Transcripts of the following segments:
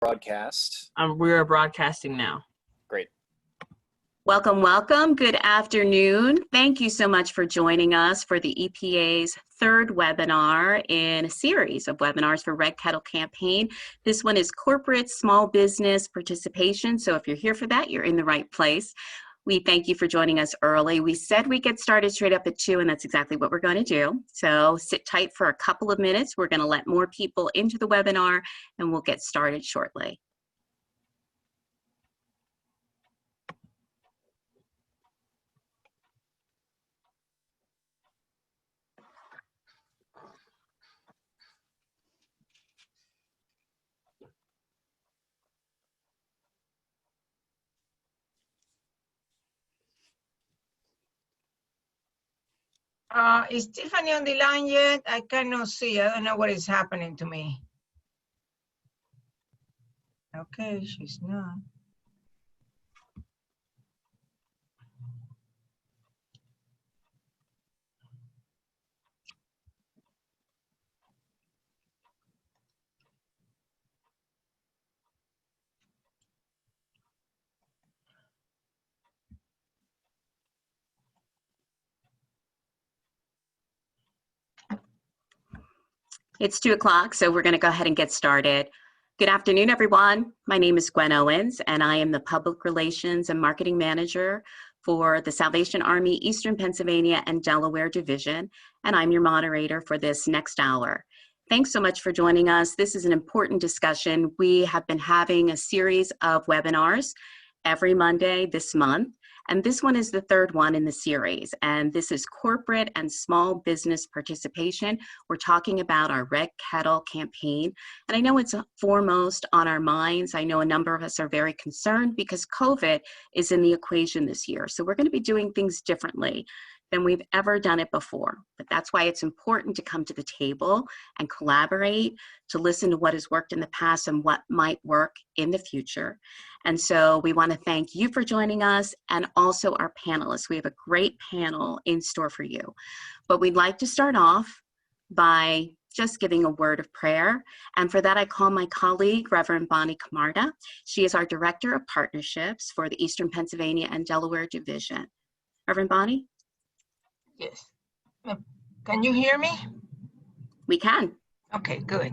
broadcast. We're broadcasting now. Great. Welcome, welcome. Good afternoon. Thank you so much for joining us for the EPA's third webinar in a series of webinars for Red Kettle campaign. This one is corporate small business participation. So if you're here for that, you're in the right place. We thank you for joining us early. We said we'd get started straight up at 2, and that's exactly what we're going to do. So sit tight for a couple of minutes. We're going to let more people into the webinar, and we'll get started shortly. Is Tiffany on the line yet? I cannot see. I don't know what is happening to me. Okay, she's not. It's 2 o'clock, so we're going to go ahead and get started. Good afternoon, everyone. My name is Gwen Owens, and I am the Public Relations and Marketing Manager for the Salvation Army Eastern Pennsylvania and Delaware Division, and I'm your moderator for this next hour. Thanks so much for joining us. This is an important discussion. We have been having a series of webinars every Monday this month. And this one is the third one in the series, and this is corporate and small business participation. We're talking about our Red Kettle campaign, and I know it's foremost on our minds. I know a number of us are very concerned because COVID is in the equation this year. So we're going to be doing things differently than we've ever done it before. But that's why it's important to come to the table and collaborate, to listen to what has worked in the past and what might work in the future. And so we want to thank you for joining us and also our panelists. We have a great panel in store for you. But we'd like to start off by just giving a word of prayer. And for that, I call my colleague, Reverend Bonnie Camarda. She is our Director of Partnerships for the Eastern Pennsylvania and Delaware Division. Reverend Bonnie? Yes. Can you hear me? We can. Okay, good.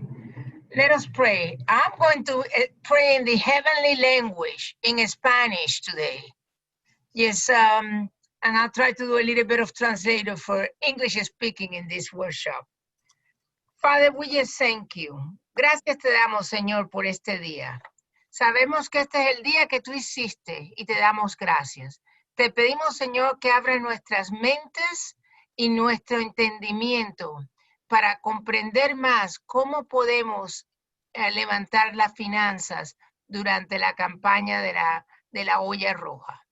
Let us pray. I'm going to pray in the heavenly language, in Spanish today. Yes, and I'll try to do a little bit of translator for English speaking in this workshop. Father, we just thank you. Gracias te damos, Señor, por este día. Sabemos que este es el día que tú hiciste y te damos gracias. Te pedimos, Señor, que abras nuestras mentes y nuestro entendimiento para comprender más cómo podemos levantar las finanzas durante la campaña de la olla roja.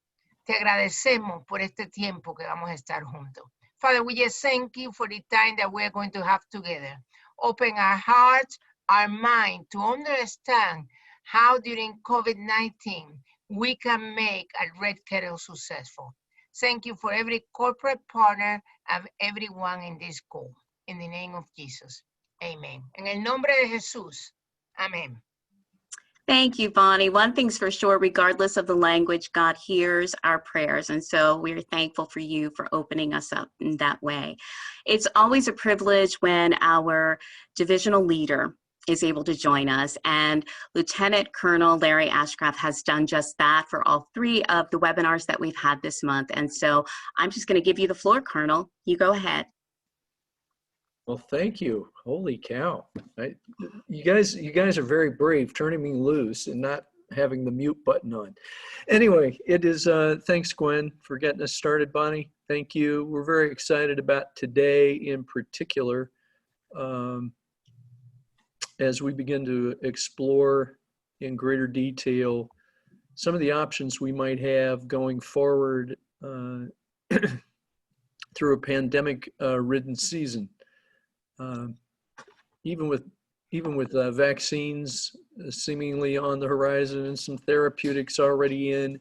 Te agradecemos por este tiempo que vamos a estar juntos. Father, we just thank you for the time that we're going to have together. Open our hearts, our mind to understand how during COVID-19 we can make a Red Kettle successful. Thank you for every corporate partner and everyone in this call. In the name of Jesus, amen. En el nombre de Jesús, amen. Thank you, Bonnie. One thing's for sure, regardless of the language, God hears our prayers. And so we're thankful for you for opening us up in that way. It's always a privilege when our divisional leader is able to join us. And Lieutenant Colonel Larry Ashcraft has done just that for all 3 of the webinars that we've had this month. And so I'm just going to give you the floor, Colonel. You go ahead. Well, thank you. Holy cow. You guys are very brave turning me loose and not having the mute button on. Anyway, it is, thanks Gwen for getting us started, Bonnie. Thank you. We're very excited about today in particular as we begin to explore in greater detail some of the options we might have going forward through a pandemic ridden season. Even with vaccines seemingly on the horizon and some therapeutics already in,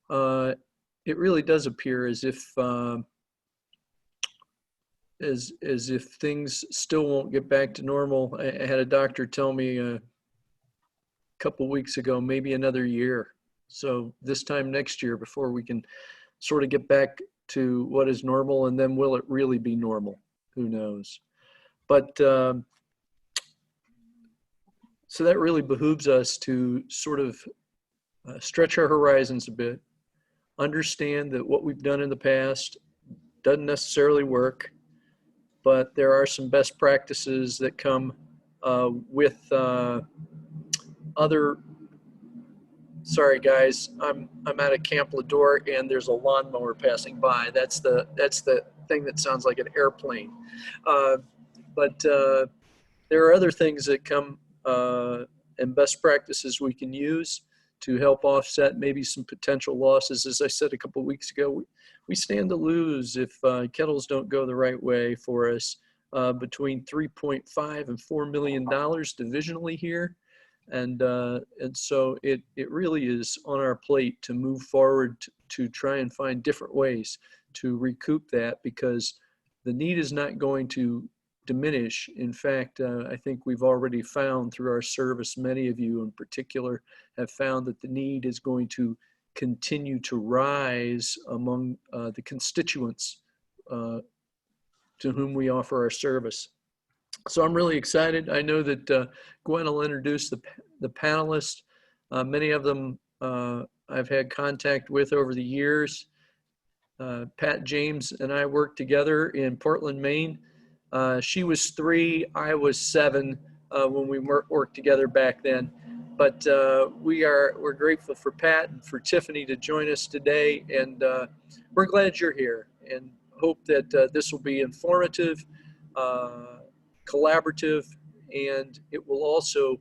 it really does appear as if things still won't get back to normal. I had a doctor tell me couple weeks ago, maybe another year. So this time next year before we can sort of get back to what is normal, and then will it really be normal? Who knows? But so that really behooves us to sort of stretch our horizons a bit, understand that what we've done in the past doesn't necessarily work, but there are some best practices that come with other. Sorry guys, I'm at a Camp Lador and there's a lawnmower passing by. That's the thing that sounds like an airplane. But there are other things that come and best practices we can use to help offset maybe some potential losses. As I said a couple of weeks ago, we stand to lose if kettles don't go the right way for us, between $3.5 and $4 million divisionally here. And so it really is on our plate to move forward to try and find different ways to recoup that, because the need is not going to diminish. In fact, I think we've already found through our service, many of you in particular have found that the need is going to continue to rise among the constituents to whom we offer our service. So I'm really excited. I know that Gwen will introduce the panelists. Many of them I've had contact with over the years. Pat James and I worked together in Portland, Maine. She was 3, I was 7 when we worked together back then. But we're grateful for Pat and for Tiffany to join us today, and we're glad you're here, and hope that this will be informative, collaborative, and it will also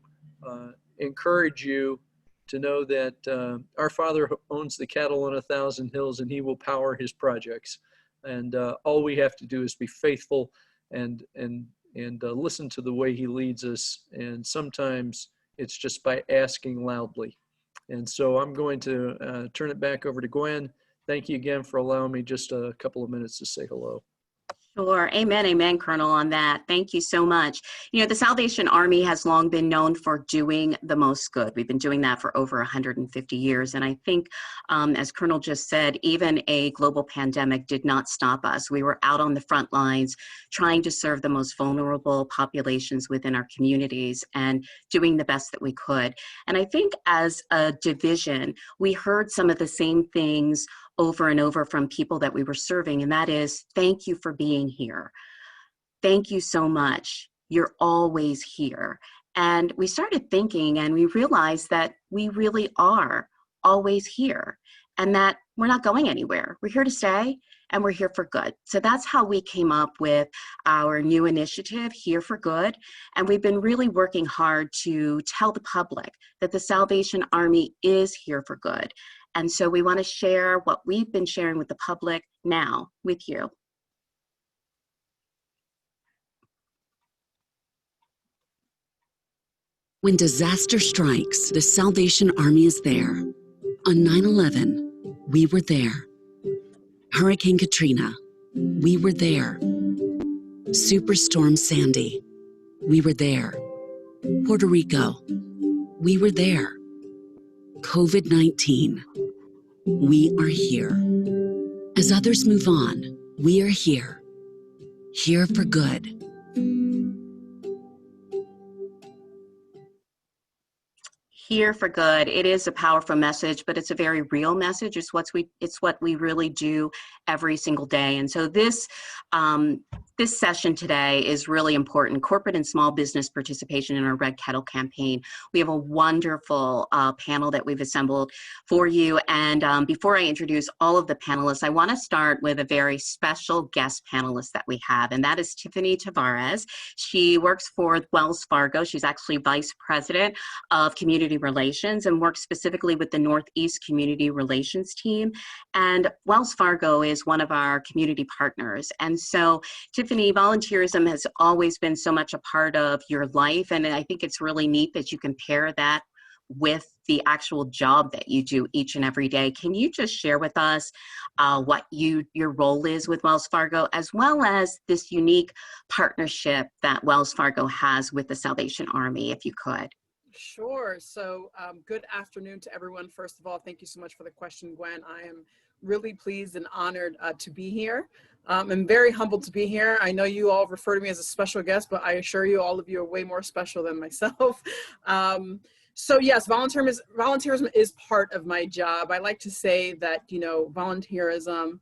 encourage you to know that our Father owns the cattle on 1,000 hills, and He will power His projects. And all we have to do is be faithful and listen to the way He leads us. And sometimes it's just by asking loudly. And so I'm going to turn it back over to Gwen. Thank you again for allowing me just a couple of minutes to say hello. Sure. Amen. Amen, Colonel, on that. Thank you so much. You know, the Salvation Army has long been known for doing the most good. We've been doing that for over 150 years. And I think, as Colonel just said, even a global pandemic did not stop us. We were out on the front lines trying to serve the most vulnerable populations within our communities and doing the best that we could. And I think as a division, we heard some of the same things over and over from people that we were serving, and that is, thank you for being here. Thank you so much. You're always here. And we started thinking, and we realized that we really are always here, and that we're not going anywhere. We're here to stay, and we're here for good. So that's how we came up with our new initiative, Here for Good. And we've been really working hard to tell the public that the Salvation Army is here for good. And so we want to share what we've been sharing with the public now with you. When disaster strikes, the Salvation Army is there. On 9/11, we were there. Hurricane Katrina, we were there. Superstorm Sandy, we were there. Puerto Rico, we were there. COVID-19, we are here. As others move on, we are here. Here for good. Here for good. It is a powerful message, but it's a very real message. It's what we really do every single day. And so this session today is really important. Corporate and small business participation in our Red Kettle campaign. We have a wonderful panel that we've assembled for you. And before I introduce all of the panelists, I want to start with a very special guest panelist that we have, and that is Tiffany Tavares. She works for Wells Fargo. She's actually Vice President of Community Relations and works specifically with the Northeast Community Relations team. And Wells Fargo is one of our community partners. And so, Tiffany, volunteerism has always been so much a part of your life. And I think it's really neat that you can pair that with the actual job that you do each and every day. Can you just share with us what your role is with Wells Fargo, as well as this unique partnership that Wells Fargo has with the Salvation Army, if you could? Sure. So good afternoon to everyone. First of all, thank you so much for the question, Gwen. I am really pleased and honored to be here. I'm very humbled to be here. I know you all refer to me as a special guest, but I assure you all of you are way more special than myself. So yes, volunteerism is part of my job. I like to say that, you know, volunteerism,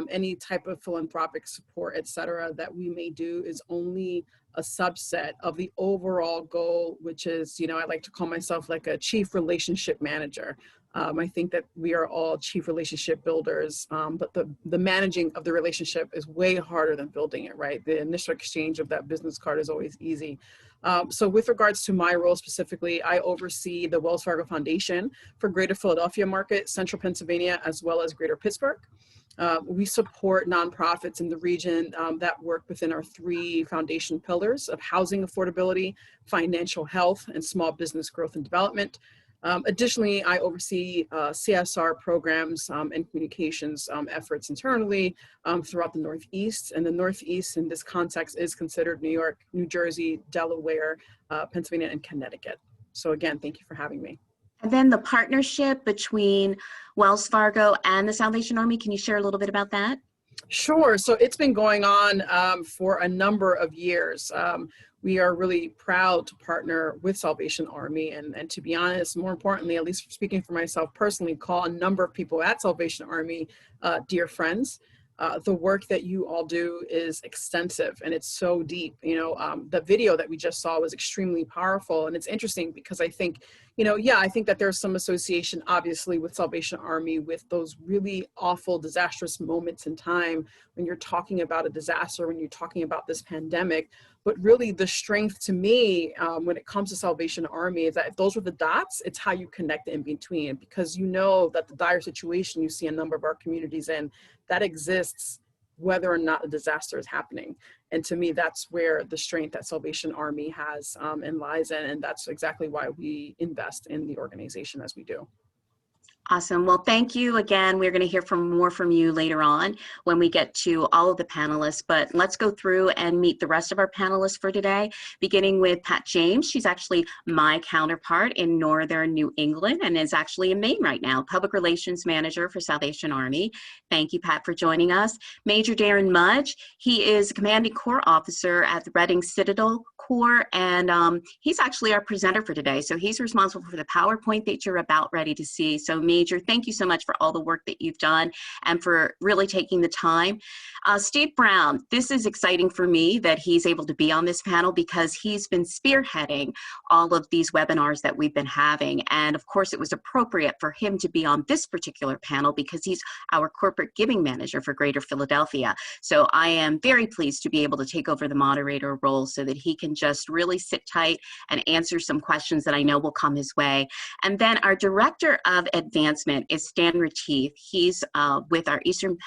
any type of philanthropic support, et cetera, that we may do is only a subset of the overall goal, which is, you know, I like to call myself like a chief relationship manager. I think that we are all chief relationship builders, but the managing of the relationship is way harder than building it, right? The initial exchange of that business card is always easy. So with regards to my role specifically, I oversee the Wells Fargo Foundation for Greater Philadelphia market, Central Pennsylvania, as well as Greater Pittsburgh. We support nonprofits in the region that work within our 3 foundation pillars of housing affordability, financial health, and small business growth and development. Additionally, I oversee CSR programs and communications efforts internally throughout the Northeast. And the Northeast in this context is considered New York, New Jersey, Delaware, Pennsylvania, and Connecticut. So again, thank you for having me. And then the partnership between Wells Fargo and the Salvation Army, can you share a little bit about that? Sure. So it's been going on for a number of years. We are really proud to partner with Salvation Army and to be honest, more importantly, at least speaking for myself personally, call a number of people at Salvation Army dear friends. The work that you all do is extensive and it's so deep. You know, the video that we just saw was extremely powerful, and it's interesting because I think, you know, yeah, I think that there's some association obviously with Salvation Army with those really awful, disastrous moments in time when you're talking about a disaster, when you're talking about this pandemic. But really the strength to me when it comes to Salvation Army is that if those were the dots, it's how you connect in between, because you know that the dire situation you see a number of our communities in, that exists whether or not a disaster is happening. And to me, that's where the strength that Salvation Army has and lies in, and that's exactly why we invest in the organization as we do. Awesome. Well, thank you again. We're going to hear more from you later on when we get to all of the panelists, but let's go through and meet the rest of our panelists for today, beginning with Pat James. She's actually my counterpart in Northern New England and is actually in Maine right now, Public Relations Manager for Salvation Army. Thank you, Pat, for joining us. Major Darren Mudge, he is Commanding Corps Officer at the Reading Citadel Corps, and he's actually our presenter for today. So he's responsible for the PowerPoint that you're about ready to see. So Major, thank you so much for all the work that you've done and for really taking the time. Steve Brown, this is exciting for me that he's able to be on this panel because he's been spearheading all of these webinars that we've been having. And of course, it was appropriate for him to be on this particular panel because he's our corporate giving manager for Greater Philadelphia. So I am very pleased to be able to take over the moderator role so that he can just really sit tight and answer some questions that I know will come his way. And then our Director of Advancement is Stan Retief. He's with our Eastern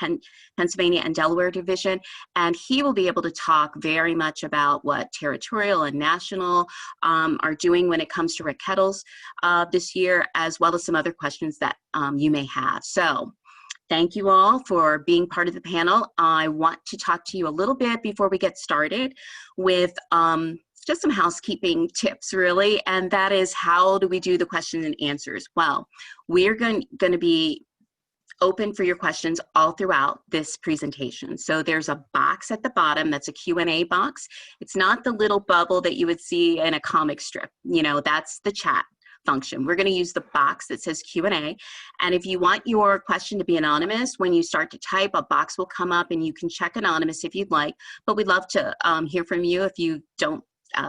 Pennsylvania and Delaware Division, and he will be able to talk very much about what territorial and national are doing when it comes to Rick Kettles this year, as well as some other questions that you may have. So thank you all for being part of the panel. I want to talk to you a little bit before we get started with just some housekeeping tips, really, and that is how do we do the questions and answers? Well, we're going to be open for your questions all throughout this presentation. So there's a box at the bottom that's a Q&A box. It's not the little bubble that you would see in a comic strip. You know, that's the chat function. We're going to use the box that says Q&A. And if you want your question to be anonymous, when you start to type, a box will come up and you can check anonymous if you'd like. But we'd love to hear from you if you don't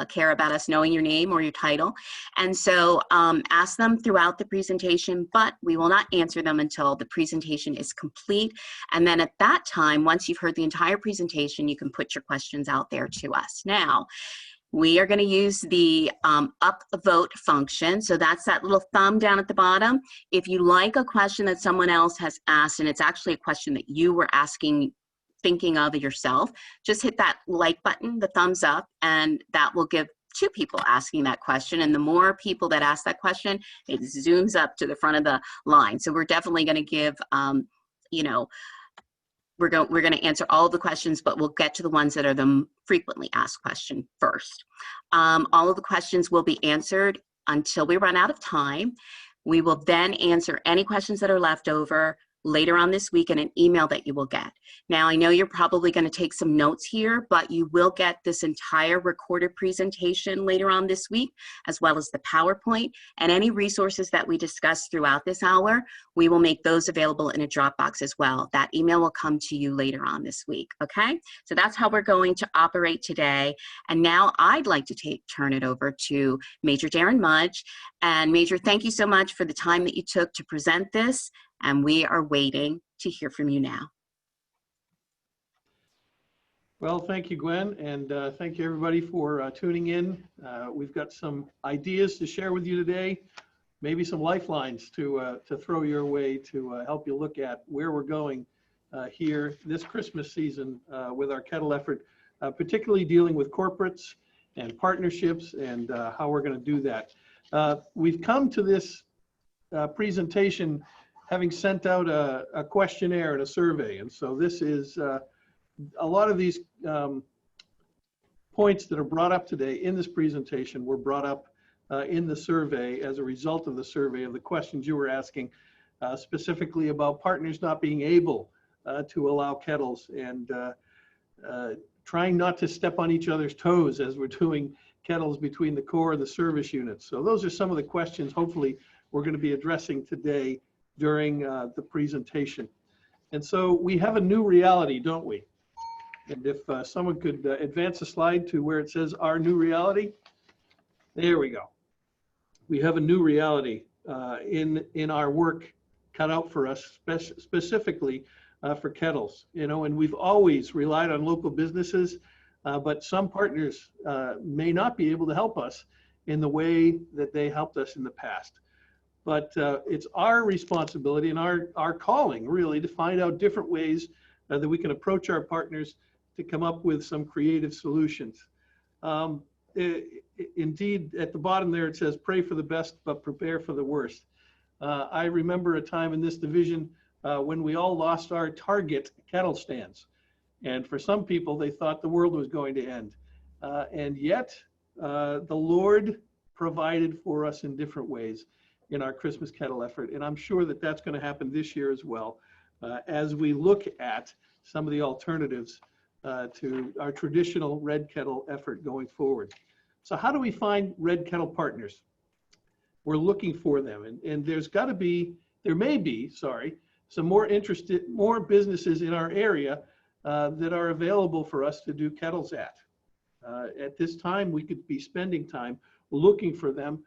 care about us knowing your name or your title. And so ask them throughout the presentation, but we will not answer them until the presentation is complete. And then at that time, once you've heard the entire presentation, you can put your questions out there to us. Now, we are going to use the upvote function. So that's that little thumb down at the bottom. If you like a question that someone else has asked, and it's actually a question that you were thinking of yourself, just hit that like button, the thumbs up, and that will give 2 people asking that question. And the more people that ask that question, it zooms up to the front of the line. So we're definitely going to give, you know, we're going to answer all of the questions, but we'll get to the ones that are the frequently asked question first. All of the questions will be answered until we run out of time. We will then answer any questions that are left over later on this week in an email that you will get. Now, I know you're probably going to take some notes here, but you will get this entire recorded presentation later on this week, as well as the PowerPoint and any resources that we discuss throughout this hour. We will make those available in a Dropbox as well. That email will come to you later on this week, okay? So that's how we're going to operate today. And now I'd like to turn it over to Major Darren Mudge. And Major, thank you so much for the time that you took to present this. And we are waiting to hear from you now. Well, thank you, Gwen, and thank you everybody for tuning in. We've got some ideas to share with you today, maybe some lifelines to throw your way to help you look at where we're going here this Christmas season with our Kettle effort, particularly dealing with corporates and partnerships and how we're going to do that. We've come to this presentation having sent out a questionnaire and a survey. And so this is a lot of these points that are brought up today in this presentation were brought up in the survey as a result of the survey of the questions you were asking, specifically about partners not being able to allow kettles and trying not to step on each other's toes as we're doing kettles between the core and the service units. So those are some of the questions hopefully we're going to be addressing today during the presentation. And so we have a new reality, don't we? And if someone could advance a slide to where it says our new reality. There we go. We have a new reality in our work cut out for us, specifically for kettles. You know, and we've always relied on local businesses, but some partners may not be able to help us in the way that they helped us in the past. But it's our responsibility and our calling, really, to find out different ways that we can approach our partners to come up with some creative solutions. Indeed, at the bottom there, it says, pray for the best, but prepare for the worst. I remember a time in this division when we all lost our target kettle stands. And for some people, they thought the world was going to end. And yet, the Lord provided for us in different ways in our Christmas kettle effort. And I'm sure that that's going to happen this year as well, as we look at some of the alternatives to our traditional red kettle effort going forward. So how do we find red kettle partners? We're looking for them. And there may be, some more businesses in our area that are available for us to do kettles at. At this time, we could be spending time looking for them,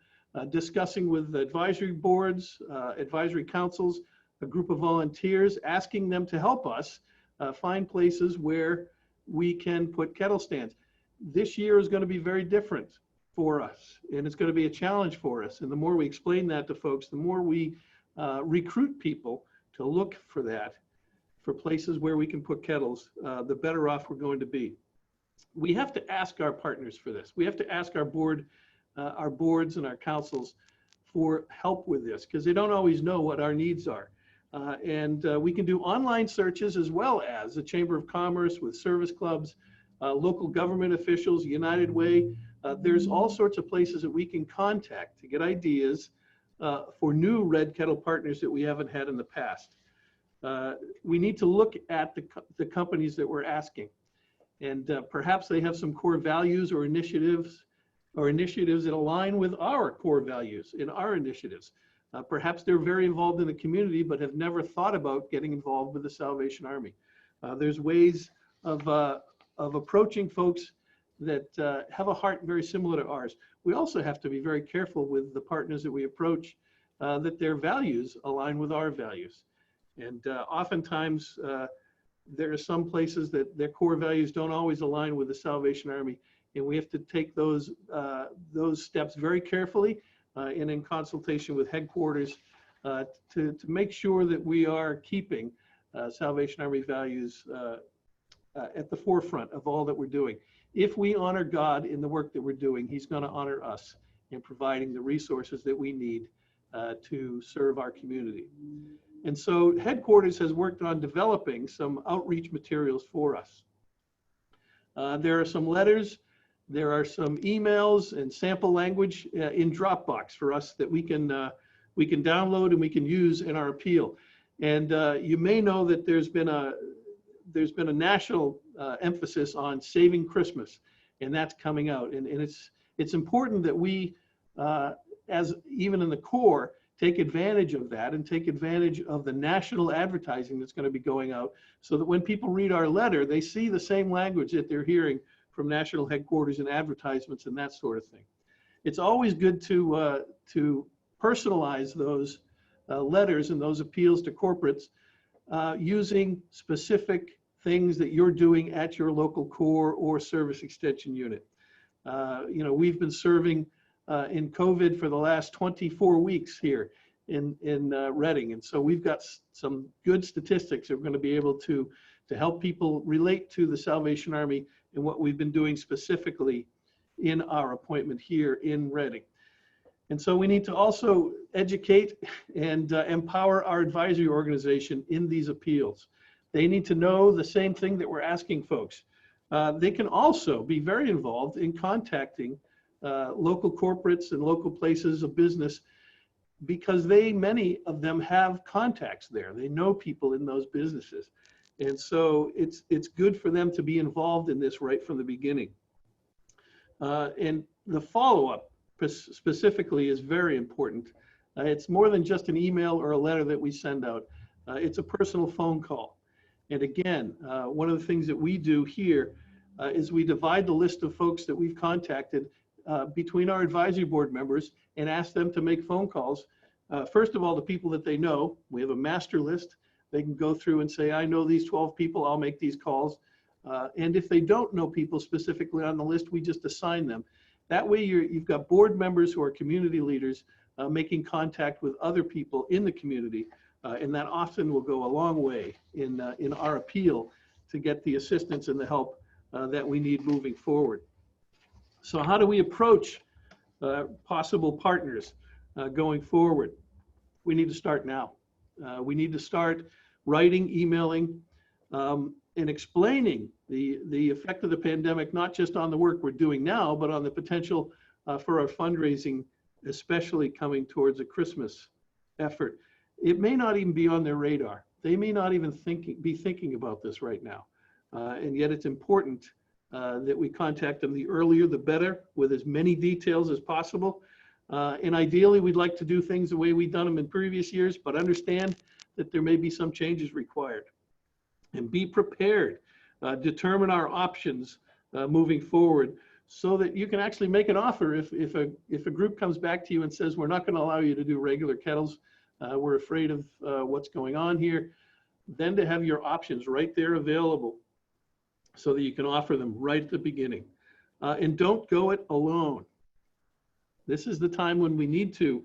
discussing with advisory boards, advisory councils, a group of volunteers, asking them to help us find places where we can put kettle stands. This year is going to be very different for us, and it's going to be a challenge for us. And the more we explain that to folks, the more we recruit people to look for that, for places where we can put kettles, the better off we're going to be. We have to ask our partners for this. We have to ask our boards and our councils for help with this, because they don't always know what our needs are. We can do online searches as well as the Chamber of Commerce with service clubs, local government officials, United Way. There's all sorts of places that we can contact to get ideas for new red kettle partners that we haven't had in the past. We need to look at the companies that we're asking, and perhaps they have some core values or initiatives that align with our core values in our initiatives. Perhaps they're very involved in the community, but have never thought about getting involved with the Salvation Army. There's ways of approaching folks that have a heart very similar to ours. We also have to be very careful with the partners that we approach, that their values align with our values. And oftentimes, there are some places that their core values don't always align with the Salvation Army, and we have to take those steps very carefully and in consultation with headquarters to make sure that we are keeping Salvation Army values at the forefront of all that we're doing. If we honor God in the work that we're doing, He's going to honor us in providing the resources that we need to serve our community. And so headquarters has worked on developing some outreach materials for us. There are some letters There are some emails and sample language in Dropbox for us that we can download and we can use in our appeal. And you may know that there's been a national emphasis on saving Christmas, and that's coming out. And it's important that we, as even in the core, take advantage of that and take advantage of the national advertising that's going to be going out, so that when people read our letter, they see the same language that they're hearing from national headquarters and advertisements and that sort of thing. It's always good to personalize those letters and those appeals to corporates using specific things that you're doing at your local core or service extension unit. We've been serving in COVID for the last 24 weeks here in Reading. And so we've got some good statistics that we're going to be able to help people relate to the Salvation Army and what we've been doing specifically in our appointment here in Reading. And so we need to also educate and empower our advisory organization in these appeals. They need to know the same thing that we're asking folks. They can also be very involved in contacting local corporates and local places of business, because many of them have contacts there. They know people in those businesses. And so it's good for them to be involved in this right from the beginning. And the follow-up specifically is very important. It's more than just an email or a letter that we send out. It's a personal phone call. And again, one of the things that we do here is we divide the list of folks that we've contacted between our advisory board members and ask them to make phone calls. First of all, the people that they know. We have a master list. They can go through and say, I know these 12 people, I'll make these calls. And if they don't know people specifically on the list, we just assign them. That way you've got board members who are community leaders making contact with other people in the community. And that often will go a long way in our appeal to get the assistance and the help that we need moving forward. So how do we approach possible partners going forward? We need to start now. We need to start writing, emailing, and explaining the effect of the pandemic, not just on the work we're doing now, but on the potential for our fundraising, especially coming towards a Christmas effort. It may not even be on their radar. They may not even be thinking about this right now. And yet it's important that we contact them the earlier, the better, with as many details as possible. And ideally, we'd like to do things the way we've done them in previous years, but understand that there may be some changes required. And be prepared, determine our options moving forward, so that you can actually make an offer if a group comes back to you and says, we're not going to allow you to do regular kettles, we're afraid of what's going on here, then to have your options right there available so that you can offer them right at the beginning. And don't go it alone. This is the time when we need to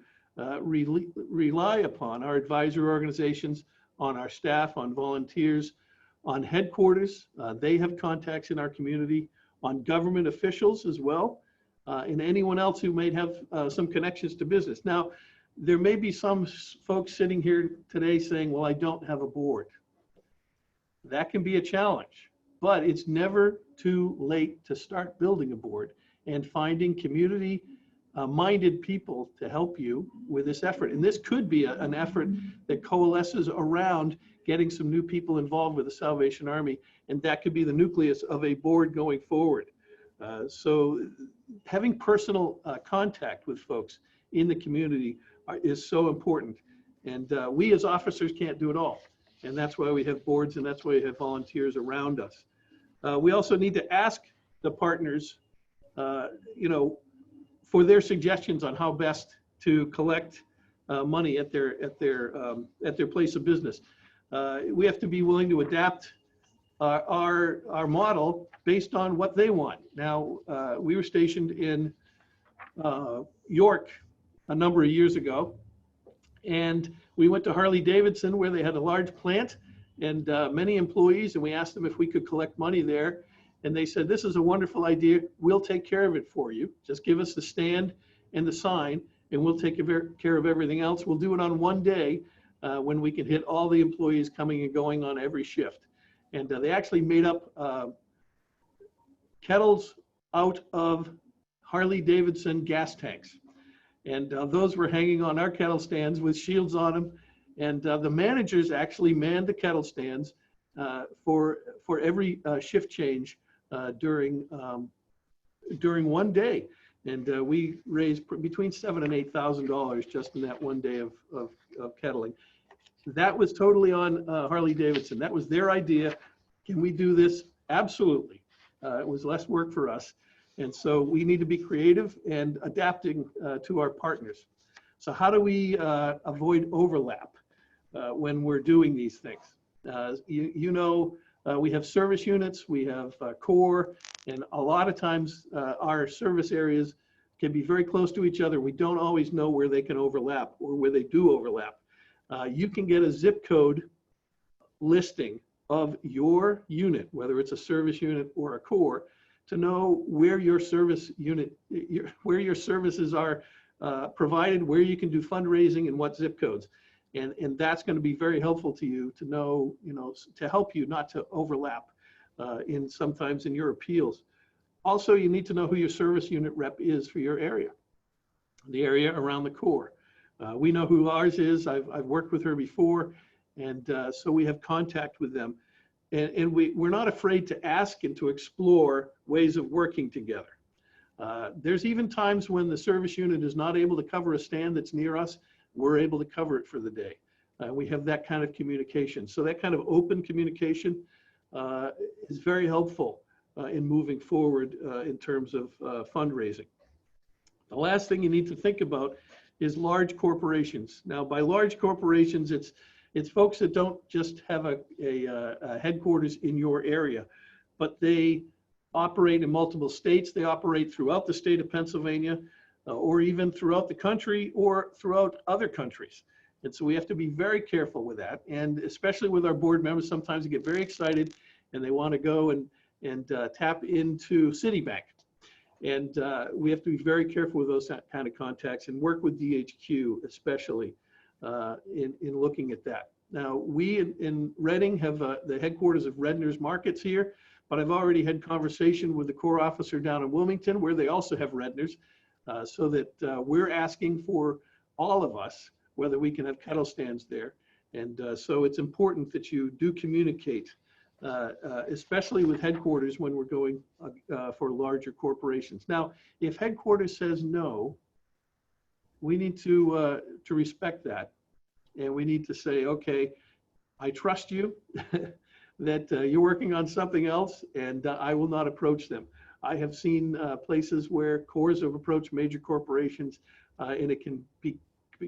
rely upon our advisory organizations, on our staff, on volunteers, on headquarters. They have contacts in our community, on government officials as well, and anyone else who might have some connections to business. Now, there may be some folks sitting here today saying, well, I don't have a board. That can be a challenge, but it's never too late to start building a board and finding community minded people to help you with this effort. And this could be an effort that coalesces around getting some new people involved with the Salvation Army, and that could be the nucleus of a board going forward. So having personal contact with folks in the community is so important. And we as officers can't do it all. And that's why we have boards, and that's why we have volunteers around us. We also need to ask the partners, for their suggestions on how best to collect money at their place of business. We have to be willing to adapt our model based on what they want. Now, we were stationed in York a number of years ago, and we went to Harley-Davidson, where they had a large plant and many employees, and we asked them if we could collect money there. And they said, this is a wonderful idea. We'll take care of it for you. Just give us the stand and the sign, and we'll take care of everything else. We'll do it on one day when we can hit all the employees coming and going on every shift. And they actually made up Kettle's out of Harley Davidson gas tanks. And those were hanging on our kettle stands with shields on them. And the managers actually manned the kettle stands for every shift change during one day. And we raised between $7,000 and $8,000 just in that one day of kettling. That was totally on Harley Davidson. That was their idea. Can we do this? Absolutely. It was less work for us. And so we need to be creative and adapting to our partners. So how do we avoid overlap when we're doing these things? We have service units, we have core, and a lot of times our service areas can be very close to each other. We don't always know where they can overlap or where they do overlap. You can get a zip code listing of your unit, whether it's a service unit or a core, to know where your service unit, where your services are provided, where you can do fundraising and what zip codes. And that's going to be very helpful to you to know, to help you not to overlap sometimes in your appeals. Also, you need to know who your service unit rep is for your area, the area around the core. We know who ours is. I've worked with her before, and so we have contact with them. And we're not afraid to ask and to explore ways of working together. There's even times when the service unit is not able to cover a stand that's near us. We're able to cover it for the day. We have that kind of communication. So that kind of open communication is very helpful in moving forward in terms of fundraising. The last thing you need to think about is large corporations. Now, by large corporations, it's folks that don't just have a headquarters in your area, but they operate in multiple states. They operate throughout the state of Pennsylvania, or even throughout the country or throughout other countries. And so we have to be very careful with that. And especially with our board members, sometimes they get very excited and they want to go and tap into Citibank. And we have to be very careful with those kind of contacts and work with DHQ, especially in looking at that. Now, we in Reading have the headquarters of Redner's Markets here, but I've already had conversation with the core officer down in Wilmington, where they also have Redner's, so that we're asking for all of us whether we can have kettle stands there. And so it's important that you do communicate, especially with headquarters when we're going for larger corporations. Now, if headquarters says no, we need to respect that. And we need to say, okay, I trust you that you're working on something else, and I will not approach them. I have seen places where cores have approached major corporations, and it can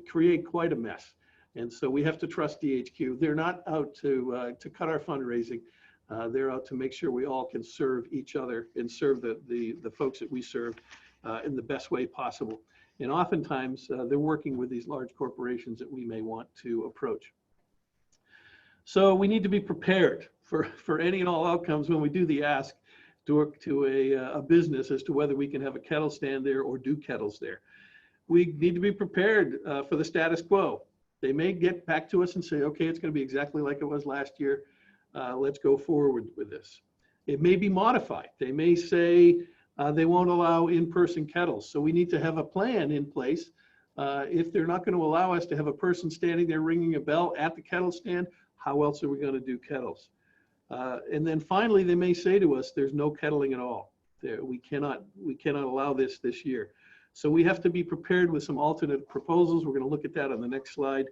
create quite a mess. And so we have to trust DHQ. They're not out to cut our fundraising. They're out to make sure we all can serve each other and serve the folks that we serve in the best way possible. And oftentimes they're working with these large corporations that we may want to approach. So we need to be prepared for any and all outcomes when we do the ask to a business as to whether we can have a kettle stand there or do kettles there. We need to be prepared for the status quo. They may get back to us and say, okay, it's going to be exactly like it was last year. Let's go forward with this. It may be modified. They may say they won't allow in-person kettles. So we need to have a plan in place. If they're not going to allow us to have a person standing there ringing a bell at the kettle stand, how else are we going to do kettles? And then finally, they may say to us, there's no kettling at all. We cannot allow this year. So we have to be prepared with some alternate proposals. We're going to look at that on the next slide.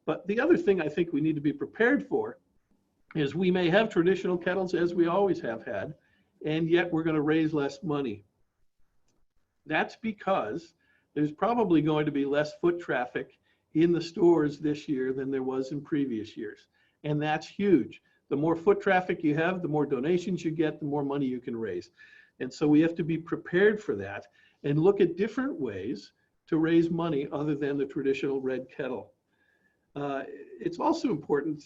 But the other thing I think we need to be prepared for is we may have traditional kettles, as we always have had, and yet we're going to raise less money. That's because there's probably going to be less foot traffic in the stores this year than there was in previous years. And that's huge. The more foot traffic you have, the more donations you get, the more money you can raise. And so we have to be prepared for that and look at different ways to raise money other than the traditional red kettle. It's also important,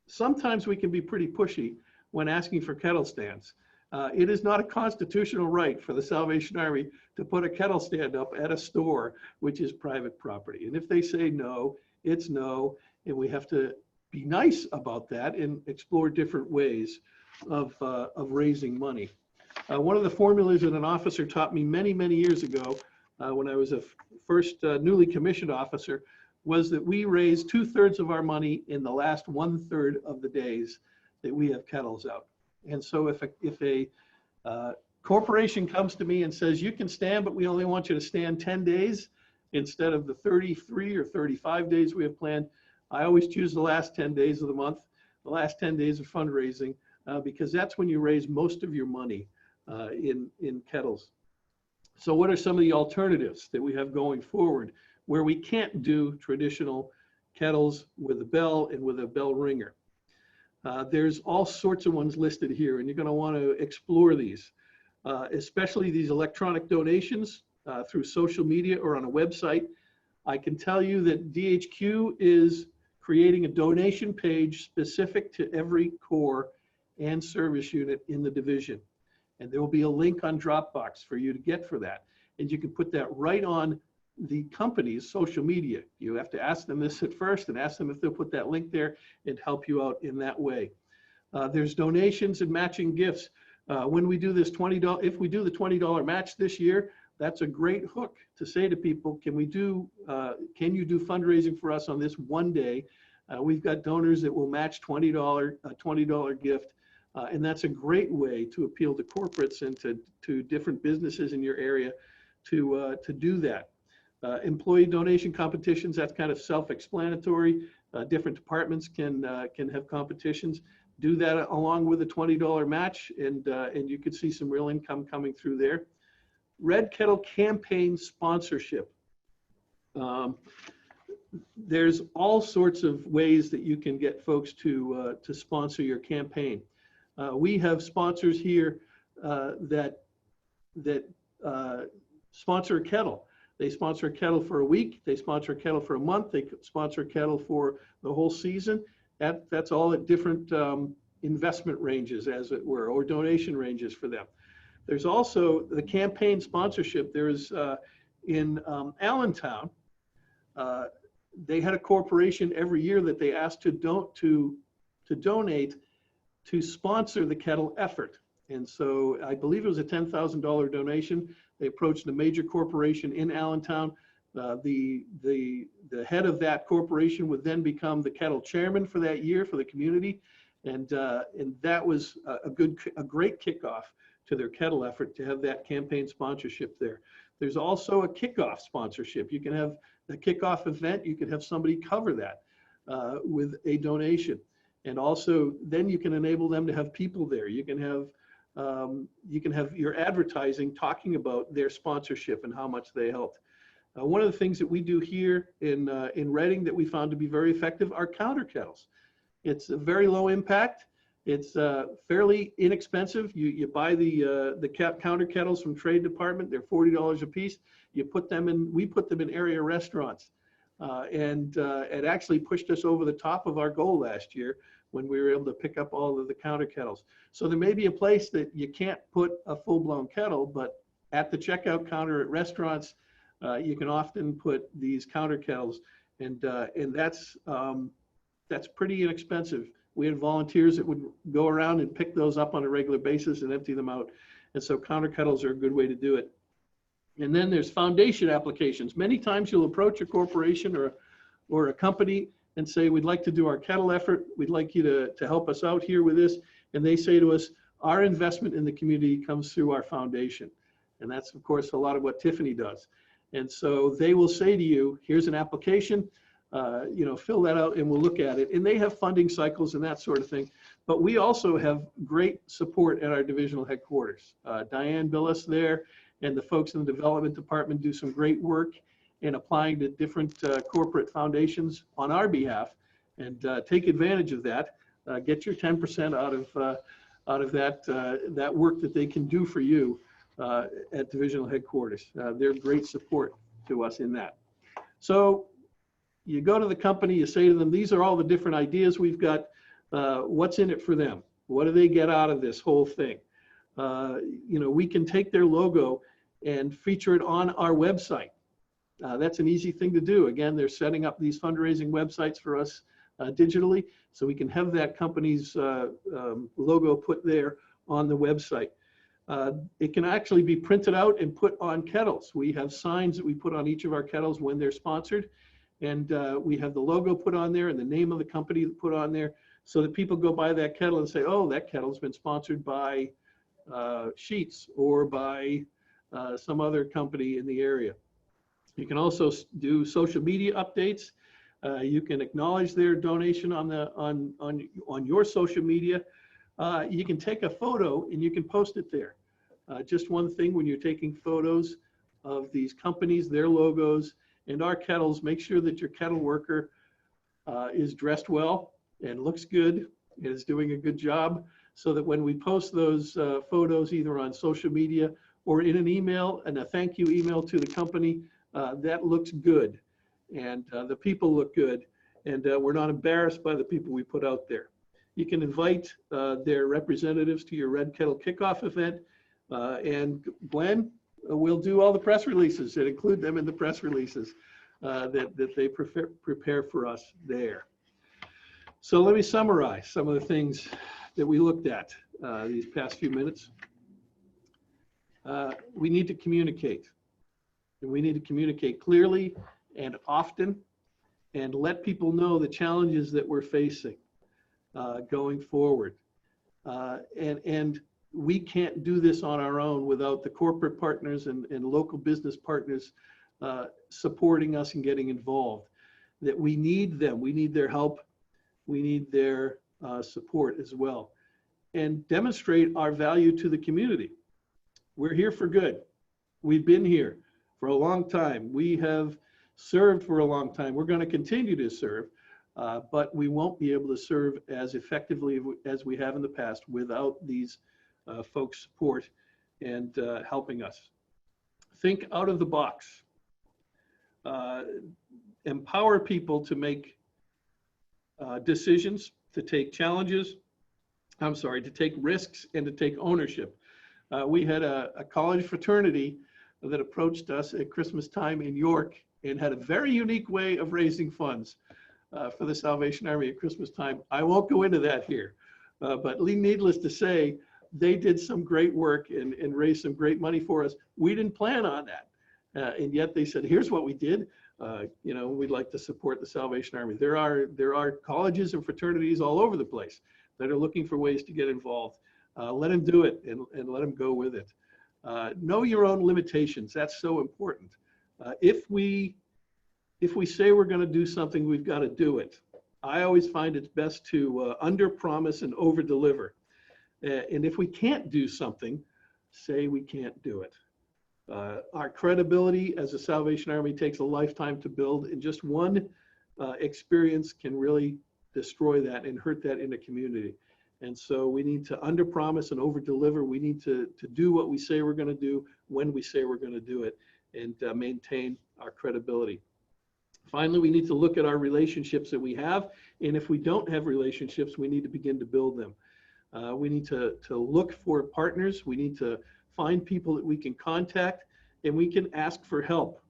sometimes we can be pretty pushy when asking for kettle stands. It is not a constitutional right for the Salvation Army to put a kettle stand up at a store, which is private property. And if they say no, it's no, and we have to be nice about that and explore different ways of raising money. One of the formulas that an officer taught me many, many years ago when I was a first newly commissioned officer was that we raise 2/3 of our money in the last 1/3 of the days that we have kettles out. And so if a corporation comes to me and says, you can stand, but we only want you to stand 10 days instead of the 33 or 35 days we have planned, I always choose the last 10 days of the month, the last 10 days of fundraising, because that's when you raise most of your money in kettles. So what are some of the alternatives that we have going forward where we can't do traditional kettles with a bell and with a bell ringer? There's all sorts of ones listed here, and you're going to want to explore these, especially these electronic donations through social media or on a website. I can tell you that DHQ is creating a donation page specific to every corps and service unit in the division. And there will be a link on Dropbox for you to get for that. And you can put that right on the company's social media. You have to ask them this at first and ask them if they'll put that link there and help you out in that way. There's donations and matching gifts. When we do this $20, if we do the $20 match this year, that's a great hook to say to people, can you do fundraising for us on this one day? We've got donors that will match a $20 gift. And that's a great way to appeal to corporates and to different businesses in your area to do that. Employee donation competitions, that's kind of self-explanatory. Different departments can have competitions. Do that along with a $20 match, and you could see some real income coming through there. Red Kettle campaign sponsorship. There's all sorts of ways that you can get folks to sponsor your campaign. We have sponsors here that sponsor a kettle. They sponsor a kettle for a week. They sponsor a kettle for a month. They sponsor a kettle for the whole season. That's all at different investment ranges, as it were, or donation ranges for them. There's also the campaign sponsorship. There's in Allentown, they had a corporation every year that they asked to donate to sponsor the kettle effort. And so I believe it was a $10,000 donation. They approached a major corporation in Allentown. The head of that corporation would then become the kettle chairman for that year for the community. And that was a great kickoff to their kettle effort to have that campaign sponsorship there. There's also a kickoff sponsorship. You can have the kickoff event. You could have somebody cover that with a donation. And also then you can enable them to have people there. You can have your advertising talking about their sponsorship and how much they helped. One of the things that we do here in Reading that we found to be very effective are counter kettles. It's a very low impact. It's fairly inexpensive. You buy the counter kettles from Trade Department. They're $40 a piece. We put them in area restaurants. And it actually pushed us over the top of our goal last year when we were able to pick up all of the counter kettles. So there may be a place that you can't put a full-blown kettle, but at the checkout counter at restaurants, you can often put these counter kettles, and that's pretty inexpensive. We had volunteers that would go around and pick those up on a regular basis and empty them out. And so counter kettles are a good way to do it. And then there's foundation applications. Many times you'll approach a corporation or a company and say, we'd like to do our kettle effort. We'd like you to help us out here with this. And they say to us, our investment in the community comes through our foundation. And that's, of course, a lot of what Tiffany does. And so they will say to you, here's an application, fill that out and we'll look at it. And they have funding cycles and that sort of thing. But we also have great support at our divisional headquarters. Diane Billis there and the folks in the development department do some great work in applying to different corporate foundations on our behalf, and take advantage of that. Get your 10% out of that work that they can do for you at divisional headquarters. They're great support to us in that. So you go to the company, you say to them, these are all the different ideas we've got. What's in it for them? What do they get out of this whole thing? We can take their logo and feature it on our website. That's an easy thing to do. Again, they're setting up these fundraising websites for us digitally, so we can have that company's logo put there on the website. It can actually be printed out and put on kettles. We have signs that we put on each of our kettles when they're sponsored. And we have the logo put on there and the name of the company put on there so that people go buy that kettle and say, oh, that kettle's been sponsored by Sheets or by some other company in the area. You can also do social media updates. You can acknowledge their donation on your social media. You can take a photo and you can post it there. Just one thing, when you're taking photos of these companies, their logos, and our kettles, make sure that your kettle worker is dressed well and looks good and is doing a good job, so that when we post those photos either on social media or in an email and a thank you email to the company, that looks good and the people look good, and we're not embarrassed by the people we put out there. You can invite their representatives to your Red Kettle kickoff event, and Glenn will do all the press releases and include them in the press releases that they prepare for us there. So let me summarize some of the things that we looked at these past few minutes. We need to communicate, and we need to communicate clearly and often, and let people know the challenges that we're facing going forward. And we can't do this on our own without the corporate partners and local business partners supporting us and getting involved. That we need them, we need their help, we need their support as well. And demonstrate our value to the community. We're here for good. We've been here for a long time. We have served for a long time. We're going to continue to serve, but we won't be able to serve as effectively as we have in the past without these folks' support and helping us. Think out of the box. Empower people to make decisions, to take challenges, to take risks and to take ownership. We had a college fraternity that approached us at Christmas time in York and had a very unique way of raising funds for the Salvation Army at Christmas time. I won't go into that here, but needless to say, they did some great work and raised some great money for us. We didn't plan on that. And yet they said, here's what we did. We'd like to support the Salvation Army. There are colleges and fraternities all over the place that are looking for ways to get involved. Let them do it and let them go with it. Know your own limitations. That's so important. If we say we're going to do something, we've got to do it. I always find it's best to under promise and over deliver. And if we can't do something, say we can't do it. Our credibility as a Salvation Army takes a lifetime to build, and just one experience can really destroy that and hurt that in a community. And so we need to under promise and over deliver. We need to do what we say we're going to do when we say we're going to do it, and maintain our credibility. Finally, we need to look at our relationships that we have, and if we don't have relationships, we need to begin to build them. We need to look for partners. We need to find people that we can contact, and we can ask for help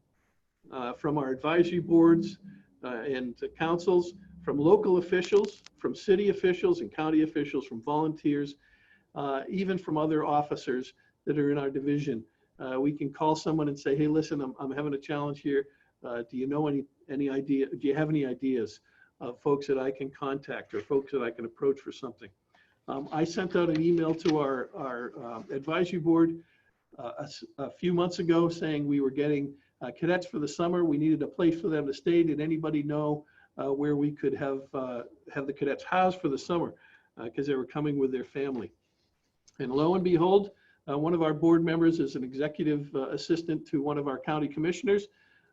from our advisory boards and councils, from local officials, from city officials and county officials, from volunteers, even from other officers that are in our division. We can call someone and say, hey, listen, I'm having a challenge here. Do you know any idea? Do you have any ideas of folks that I can contact or folks that I can approach for something? I sent out an email to our advisory board a few months ago saying we were getting cadets for the summer. We needed a place for them to stay. Did anybody know where we could have the cadets housed for the summer, because they were coming with their family? And lo and behold, one of our board members is an executive assistant to one of our county commissioners.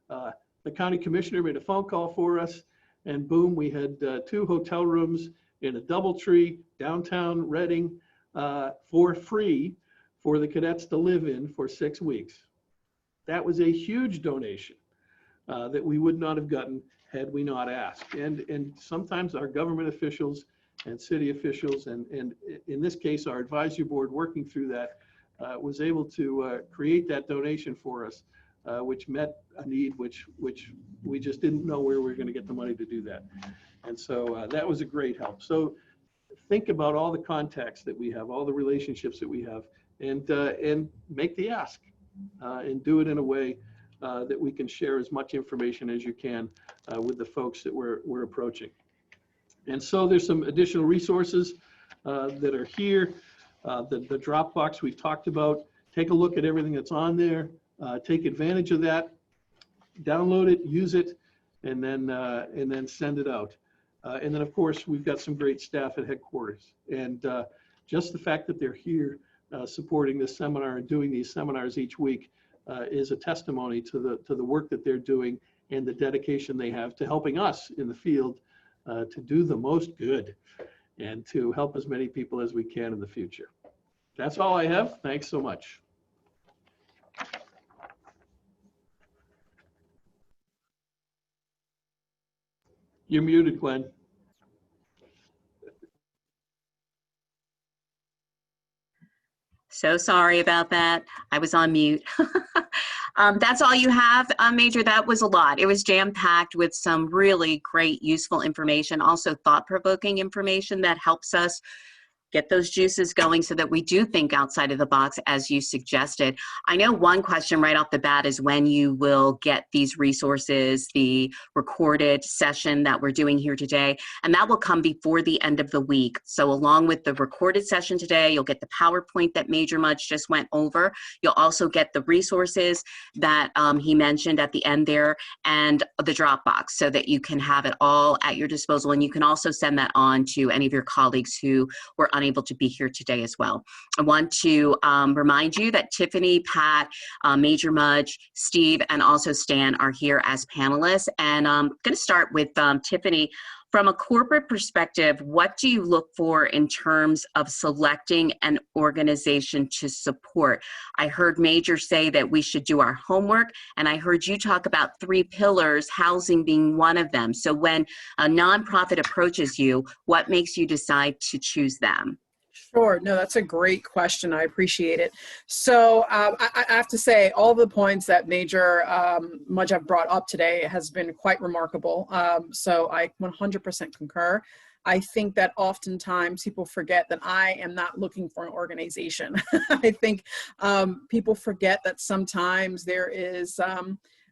The county commissioner made a phone call for us, and boom, we had 2 hotel rooms in a DoubleTree, downtown Reading, for free for the cadets to live in for 6 weeks. That was a huge donation that we would not have gotten had we not asked. And sometimes our government officials and city officials, and in this case, our advisory board working through that, was able to create that donation for us, which met a need which we just didn't know where we were going to get the money to do that. And so that was a great help. So think about all the contacts that we have, all the relationships that we have, and make the ask, and do it in a way that we can share as much information as you can with the folks that we're approaching. And so there's some additional resources that are here. The Dropbox we've talked about. Take a look at everything that's on there. Take advantage of that. Download it, use it, and then send it out. And then, of course, we've got some great staff at headquarters. And just the fact that they're here supporting this seminar and doing these seminars each week is a testimony to the work that they're doing and the dedication they have to helping us in the field to do the most good and to help as many people as we can in the future. That's all I have. Thanks so much. You're muted, Glenn. So sorry about that. I was on mute. That's all you have, Major? That was a lot. It was jam-packed with some really great, useful information, also thought-provoking information that helps us get those juices going so that we do think outside of the box, as you suggested. I know one question right off the bat is when you will get these resources, the recorded session that we're doing here today, and that will come before the end of the week. So along with the recorded session today, you'll get the PowerPoint that Major Mudge just went over. You'll also get the resources that he mentioned at the end there, and the Dropbox, so that you can have it all at your disposal. And you can also send that on to any of your colleagues who were unable to be here today as well. I want to remind you that Tiffany, Pat, Major Mudge, Steve, and also Stan are here as panelists. And I'm going to start with Tiffany. From a corporate perspective, what do you look for in terms of selecting an organization to support? I heard Major say that we should do our homework, and I heard you talk about 3 pillars, housing being one of them. So when a nonprofit approaches you, what makes you decide to choose them? Sure. No, that's a great question. I appreciate it. So I have to say all the points that Major Mudge have brought up today has been quite remarkable. So I 100% concur. I think that oftentimes people forget that I am not looking for an organization. I think people forget that sometimes there is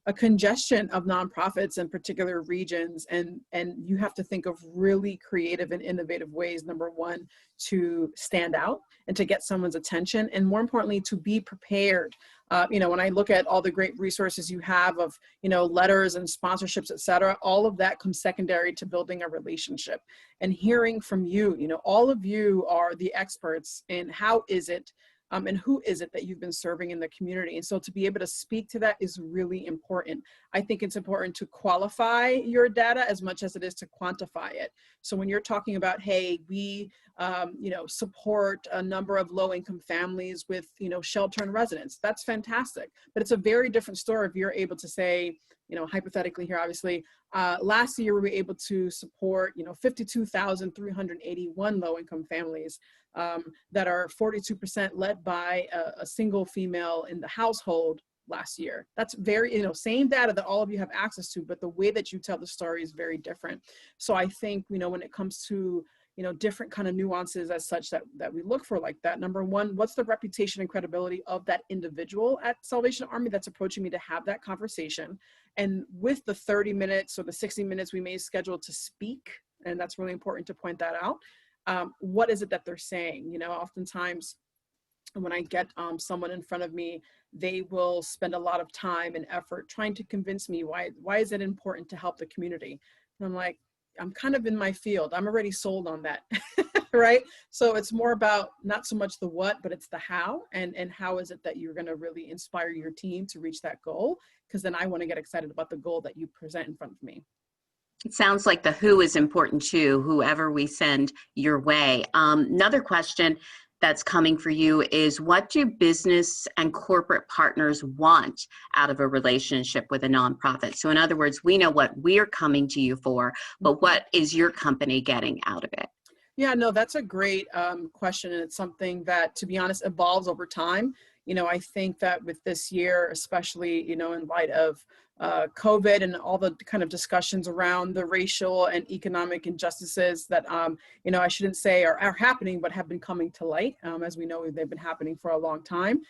a congestion of nonprofits in particular regions, and you have to think of really creative and innovative ways, number one, to stand out and to get someone's attention, and more importantly, to be prepared. When I look at all the great resources you have of, letters and sponsorships, et cetera, all of that comes secondary to building a relationship. And hearing from you, all of you are the experts in how is it and who is it that you've been serving in the community. And so to be able to speak to that is really important. I think it's important to qualify your data as much as it is to quantify it. So when you're talking about, hey, we support a number of low-income families with, shelter and residence, that's fantastic. But it's a very different story if you're able to say, hypothetically here, obviously, last year we were able to support, 52,381 low-income families that are 42% led by a single female in the household last year. That's very, same data that all of you have access to, but the way that you tell the story is very different. So I think, when it comes to, different kind of nuances as such that we look for like that. Number one, what's the reputation and credibility of that individual at Salvation Army that's approaching me to have that conversation? And with the 30 minutes or the 60 minutes we may schedule to speak, and that's really important to point that out, what is it that they're saying? Oftentimes when I get someone in front of me, they will spend a lot of time and effort trying to convince me why is it important to help the community? And I'm like, I'm kind of in my field. I'm already sold on that, right? So it's more about not so much the what, but it's the how, and how is it that you're going to really inspire your team to reach that goal? Because then I want to get excited about the goal that you present in front of me. It sounds like the who is important too, whoever we send your way. Another question that's coming for you is, what do business and corporate partners want out of a relationship with a nonprofit? So in other words, we know what we're coming to you for, but what is your company getting out of it? Yeah, no, that's a great question. And it's something that, to be honest, evolves over time. I think that with this year, especially, in light of COVID and all the kind of discussions around the racial and economic injustices that, you know, I shouldn't say are happening, but have been coming to light. As we know, they've been happening for a long time.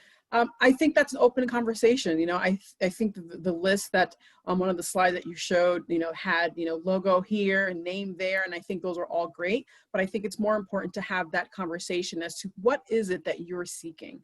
I think that's an open conversation. You know, I think the list that on one of the slides that you showed, you know, had, you know, logo here and name there. And I think those are all great, but I think it's more important to have that conversation as to what is it that you're seeking.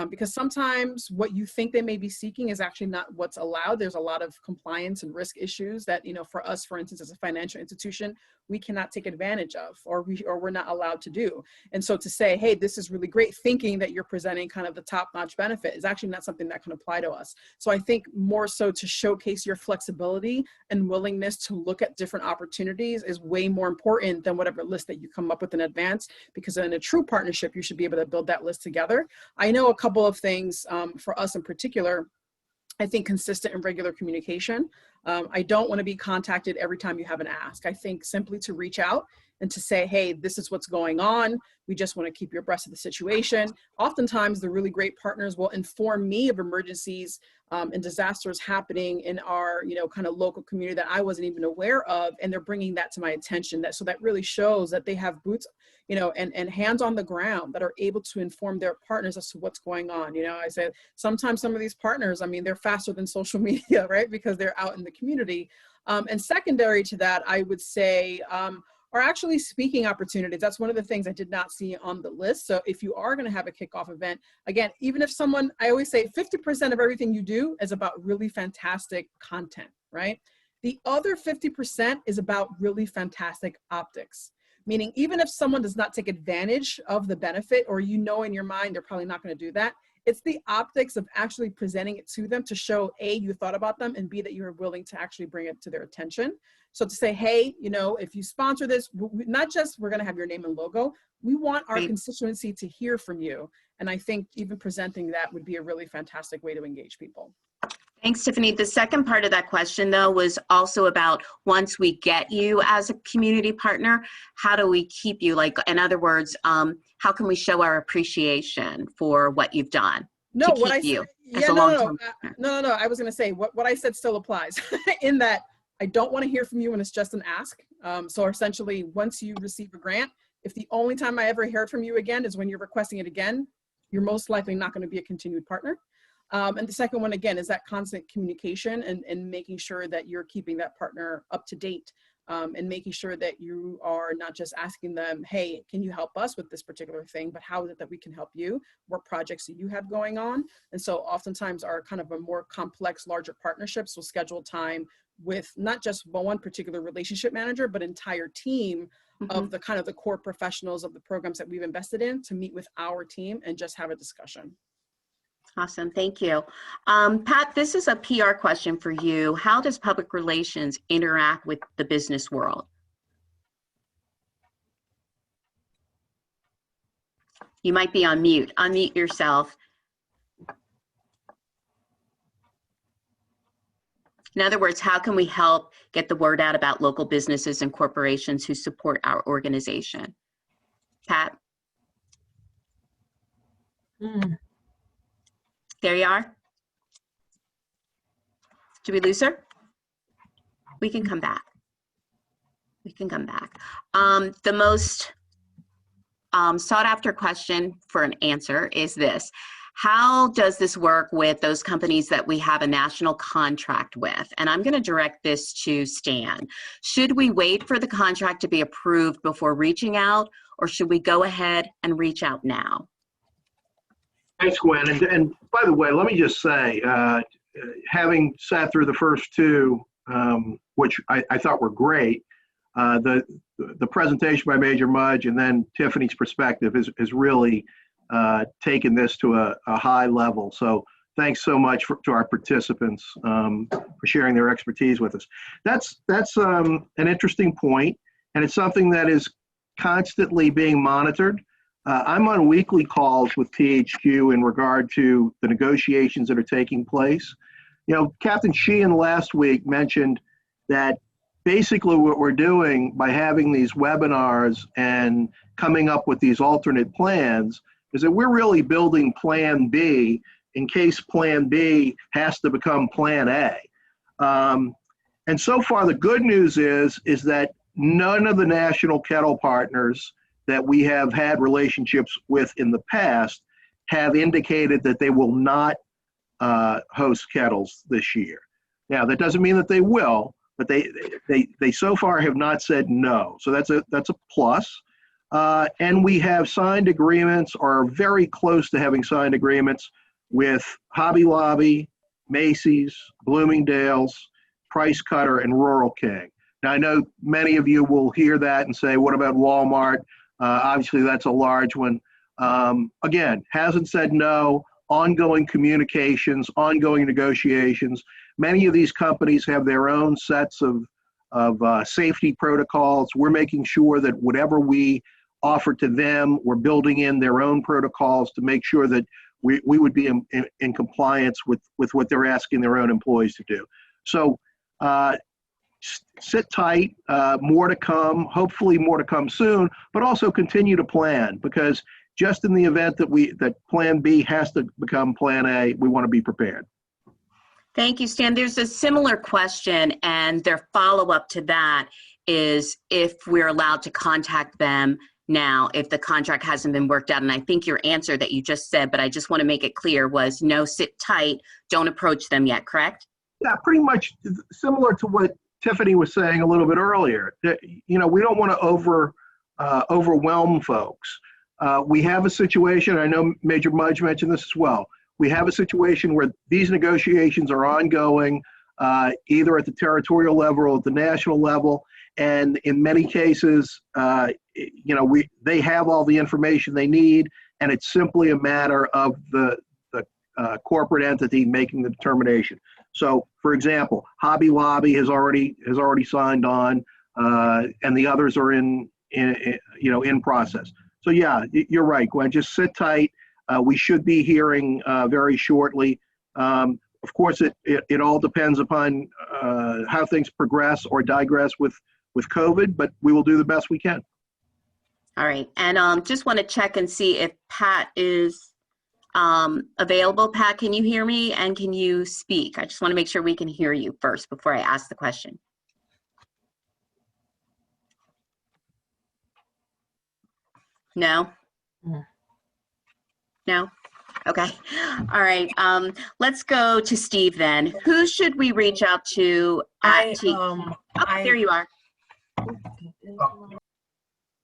Because sometimes what you think they may be seeking is actually not what's allowed. There's a lot of compliance and risk issues that, you know, for us, for instance, as a financial institution, we cannot take advantage of, or we're not allowed to do. And so to say, hey, this is really great, thinking that you're presenting kind of the top-notch benefit is actually not something that can apply to us. So I think more so to showcase your flexibility and willingness to look at different opportunities is way more important than whatever list that you come up with in advance, because in a true partnership, you should be able to build that list together. I know a couple of things for us in particular. I think consistent and regular communication. I don't want to be contacted every time you have an ask. I think simply to reach out and to say, hey, this is what's going on. We just want to keep you abreast of the situation. Oftentimes, the really great partners will inform me of emergencies and disasters happening in our, you know, kind of local community that I wasn't even aware of, and they're bringing that to my attention. So that really shows that they have boots, you know, and hands on the ground that are able to inform their partners as to what's going on. You know, I said sometimes some of these partners, I mean, they're faster than social media, right? Because they're out in the community. And secondary to that, I would say, are actually speaking opportunities. That's one of the things I did not see on the list. So if you are going to have a kickoff event, again, even if someone, I always say 50% of everything you do is about really fantastic content, right? The other 50% is about really fantastic optics. Meaning, even if someone does not take advantage of the benefit, or you know in your mind they're probably not going to do that, it's the optics of actually presenting it to them to show A, you thought about them, and B, that you're willing to actually bring it to their attention. So to say, hey, you know, if you sponsor this, not just we're going to have your name and logo, we want our constituency to hear from you. And I think even presenting that would be a really fantastic way to engage people. Thanks, Tiffany. The second part of that question, though, was also about once we get you as a community partner, how do we keep you? Like, in other words, how can we show our appreciation for what you've done no, to what keep I you said, as a long-term partner? No. I was going to say what I said still applies in that I don't want to hear from you when it's just an ask. So essentially, once you receive a grant, if the only time I ever heard from you again is when you're requesting it again, you're most likely not going to be a continued partner. And the second one, again, is that constant communication and making sure that you're keeping that partner up to date, and making sure that you are not just asking them, hey, can you help us with this particular thing, but how is it that we can help you? What projects do you have going on? And so oftentimes our kind of a more complex, larger partnerships will schedule time with not just one particular relationship manager, but entire team of the kind of the core professionals of the programs that we've invested in to meet with our team and just have a discussion. Awesome, thank you. Pat, this is a PR question for you. How does public relations interact with the business world? You might be on mute. Unmute yourself. In other words, how can we help get the word out about local businesses and corporations who support our organization? Pat? There you are. Did we lose her? We can come back. We can come back. The most sought after question for an answer is this. How does this work with those companies that we have a national contract with? And I'm going to direct this to Stan. Should we wait for the contract to be approved before reaching out, or should we go ahead and reach out now? Thanks, Gwen. And by the way, let me just say, having sat through the first two, which I thought were great, the presentation by Major Mudge and then Tiffany's perspective is really taken this to a high level. So thanks so much to our participants for sharing their expertise with us. That's an interesting point, and it's something that is constantly being monitored. I'm on weekly calls with THQ in regard to the negotiations that are taking place. You know, Captain Sheehan last week mentioned that basically what we're doing by having these webinars and coming up with these alternate plans is that we're really building Plan B in case Plan B has to become Plan A. And so far, the good news is that none of the national Kettle partners that we have had relationships with in the past have indicated that they will not host Kettles this year. Now, that doesn't mean that they will, but they so far have not said no. So that's a plus. And we have signed agreements, or are very close to having signed agreements with Hobby Lobby, Macy's, Bloomingdale's, Price Cutter, and Rural King. Now, I know many of you will hear that and say, what about Walmart? Obviously, that's a large one. Again, hasn't said no, ongoing communications, ongoing negotiations. Many of these companies have their own sets of safety protocols. We're making sure that whatever we offer to them, we're building in their own protocols to make sure that we would be in compliance with what they're asking their own employees to do. So sit tight, more to come, hopefully more to come soon, but also continue to plan, because just in the event that plan B has to become plan A, we want to be prepared. Thank you, Stan. There's a similar question, and their follow-up to that is if we're allowed to contact them now if the contract hasn't been worked out. And I think your answer that you just said, but I just want to make it clear, was no, sit tight, don't approach them yet, correct? Yeah, pretty much similar to what Tiffany was saying a little bit earlier. We don't want to overwhelm folks. We have a situation, I know Major Mudge mentioned this as well, we have a situation where these negotiations are ongoing, either at the territorial level or at the national level, and in many cases, they have all the information they need, and it's simply a matter of the corporate entity making the determination. So, for example, Hobby Lobby has already signed on, and the others are in process. So yeah, you're right, Gwen. Just sit tight. We should be hearing very shortly. Of course, it all depends upon how things progress or digress with COVID, but we will do the best we can. All right, and just want to check and see if Pat is available. Pat, can you hear me and can you speak? I just want to make sure we can hear you first before I ask the question. No? No? Okay. All right. Let's go to Steve then. Who should we reach out to at there you are.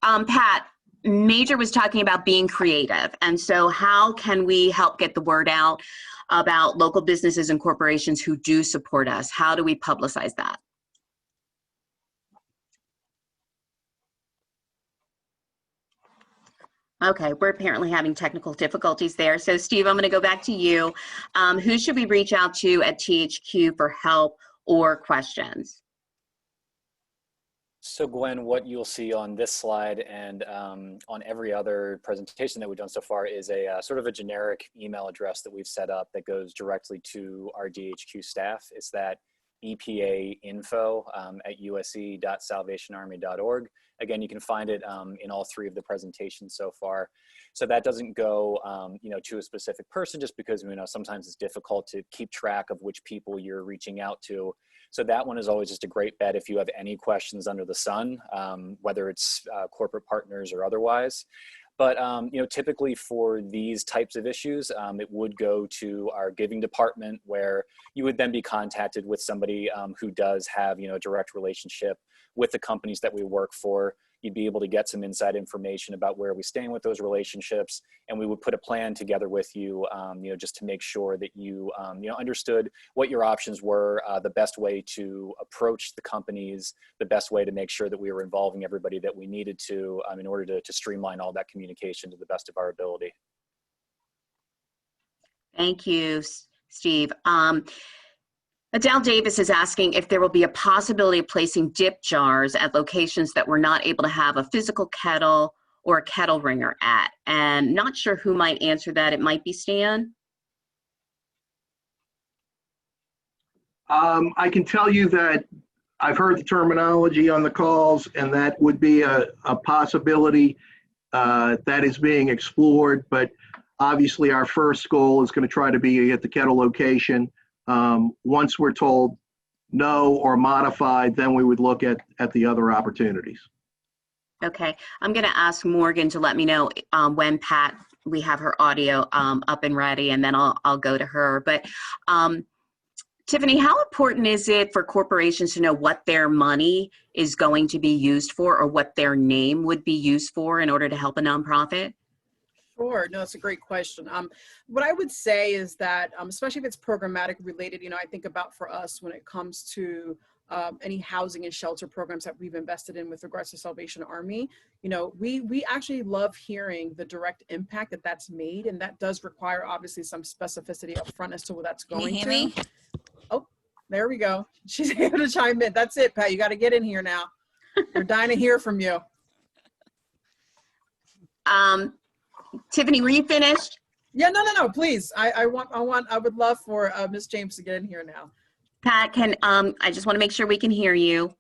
Pat, Major was talking about being creative. And so how can we help get the word out about local businesses and corporations who do support us? How do we publicize that? Okay, we're apparently having technical difficulties there. So Steve, I'm going to go back to you. Who should we reach out to at THQ for help or questions? So Gwen, what you'll see on this slide and on every other presentation that we've done so far is a sort of a generic email address that we've set up that goes directly to our DHQ staff. It's that EPA-info at usc.salvationarmy.org. Again, you can find it in all three of the presentations so far. So that doesn't go, to a specific person, just because sometimes it's difficult to keep track of which people you're reaching out to. So that one is always just a great bet if you have any questions under the sun, whether it's corporate partners or otherwise. But typically for these types of issues, it would go to our giving department, where you would then be contacted with somebody who does have a direct relationship with the companies that we work for. You'd be able to get some inside information about where we stand with those relationships, and we would put a plan together with you, just to make sure that you, understood what your options were, the best way to approach the companies, the best way to make sure that we were involving everybody that we needed to, in order to streamline all that communication to the best of our ability. Thank you, Steve. Adele Davis is asking if there will be a possibility of placing dip jars at locations that we're not able to have a physical kettle or a kettle ringer at. And not sure who might answer that. It might be Stan. I can tell you that I've heard the terminology on the calls, and that would be a possibility that is being explored. But obviously our first goal is going to try to be at the kettle location. Once we're told no or modified, then we would look at the other opportunities. Okay, I'm going to ask Morgan to let me know when Pat, we have her audio up and ready, and then I'll go to her. But Tiffany, how important is it for corporations to know what their money is going to be used for, or what their name would be used for in order to help a nonprofit? Sure. No, it's a great question. What I would say is that, especially if it's programmatic related, I think about for us when it comes to any housing and shelter programs that we've invested in with regards to Salvation Army, we actually love hearing the direct impact that that's made, and that does require obviously some specificity up front as to what that's going Can you hear me? Oh, there we go. She's able to chime in. That's it, Pat. You got to get in here now. We're dying to hear from you. Tiffany, were you finished? Yeah, no, please. I would love for Ms. James to get in here now. Pat, I just want to make sure we can hear you.